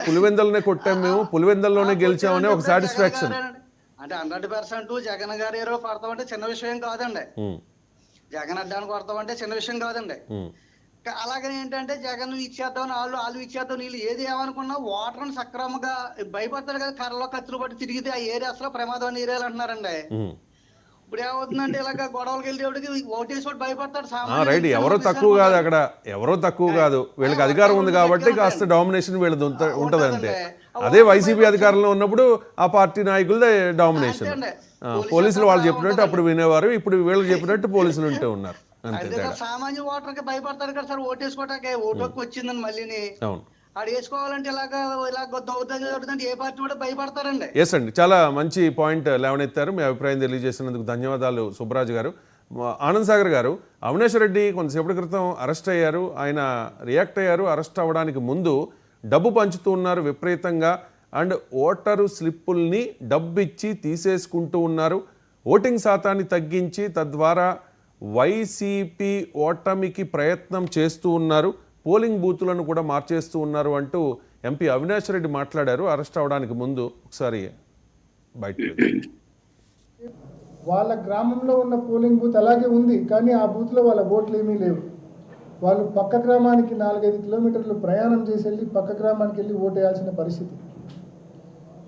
పులివెందలనే కొట్టాం, మేము పులివెందల్లోనే గెలిచామనే ఒక సాటిస్ఫాక్షన్. అంటే 100% జగన్ గారు ఏరో కొడతామంటే చిన్న విషయం కాదండి. జగన్ అడ్డానికి కొడతామంటే చిన్న విషయం కాదండి. అలాగని ఏంటంటే జగన్ ఇచ్చేద్దాం, వాళ్ళు ఇచ్చేద్దాం, వీళ్ళు ఏది ఏమనుకున్నా ఓటర్ని సక్రమంగా భయపడతారు కదా, కర్రలో కత్తులు పట్టి తిరిగితే ఆ ఏరియాస్లో ప్రమాదం ఏరియాలు అంటున్నారండి. ఇప్పుడు ఏమవుతుందంటే ఇలాగ గొడవలకి వెళ్ళేవాడికి ఓటేసి భయపడతాడు. రైట్, ఎవరో తక్కువ కాదు, అక్కడ ఎవరో తక్కువ కాదు, వీళ్ళకి అధికారం ఉంది కాబట్టి కాస్త డామినేషన్ వీళ్ళది ఉంటుంది అంతే. అదే వైసీపీ అధికారంలో ఉన్నప్పుడు ఆ పార్టీ నాయకులదే డామినేషన్. పోలీసులు వాళ్ళు చెప్పినట్టు అప్పుడు వినేవారు, ఇప్పుడు వీళ్ళకి చెప్పినట్టు పోలీసులు ఉంటూ ఉన్నారు అంతే. సామాన్య ఓటర్కి భయపడతారు కదా సార్, ఓటేసుకోవటానికి. ఓటుకు వచ్చిందని మళ్ళీ అవును, ఆడు వేసుకోవాలంటే ఇలాగ దౌర్జన్యం ఏ పార్టీ కూడా భయపడతారండి. ఎస్ అండి, చాలా మంచి పాయింట్ లేవనెత్తారు. మీ అభిప్రాయం తెలియజేసినందుకు ధన్యవాదాలు సుబ్బరాజు గారు. ఆనంద్ సాగర్ గారు, అవినాష్ రెడ్డి కొంతసేపటి క్రితం అరెస్ట్ అయ్యారు, ఆయన రియాక్ట్ అయ్యారు. అరెస్ట్ అవ్వడానికి ముందు డబ్బు పంచుతూ ఉన్నారు విపరీతంగా, అండ్ ఓటరు స్లిప్పుల్ని డబ్బు ఇచ్చి తీసేసుకుంటూ ఉన్నారు, ఓటింగ్ శాతాన్ని తగ్గించి తద్వారా వైసీపీ ఓటమికి ప్రయత్నం చేస్తూ ఉన్నారు, పోలింగ్ బూతులను కూడా మార్చేస్తూ ఉన్నారు అంటూ ఎంపీ అవినాష్ రెడ్డి మాట్లాడారు అరెస్ట్ అవడానికి ముందు. ఒకసారి బయట వాళ్ళ గ్రామంలో ఉన్న పోలింగ్ బూత్ అలాగే ఉంది, కానీ ఆ బూత్లో వాళ్ళ ఓట్లు ఏమీ లేవు. వాళ్ళు పక్క గ్రామానికి 4-5 కిలోమీటర్లు ప్రయాణం చేసి వెళ్ళి పక్క గ్రామానికి వెళ్ళి ఓటు వేయాల్సిన పరిస్థితి.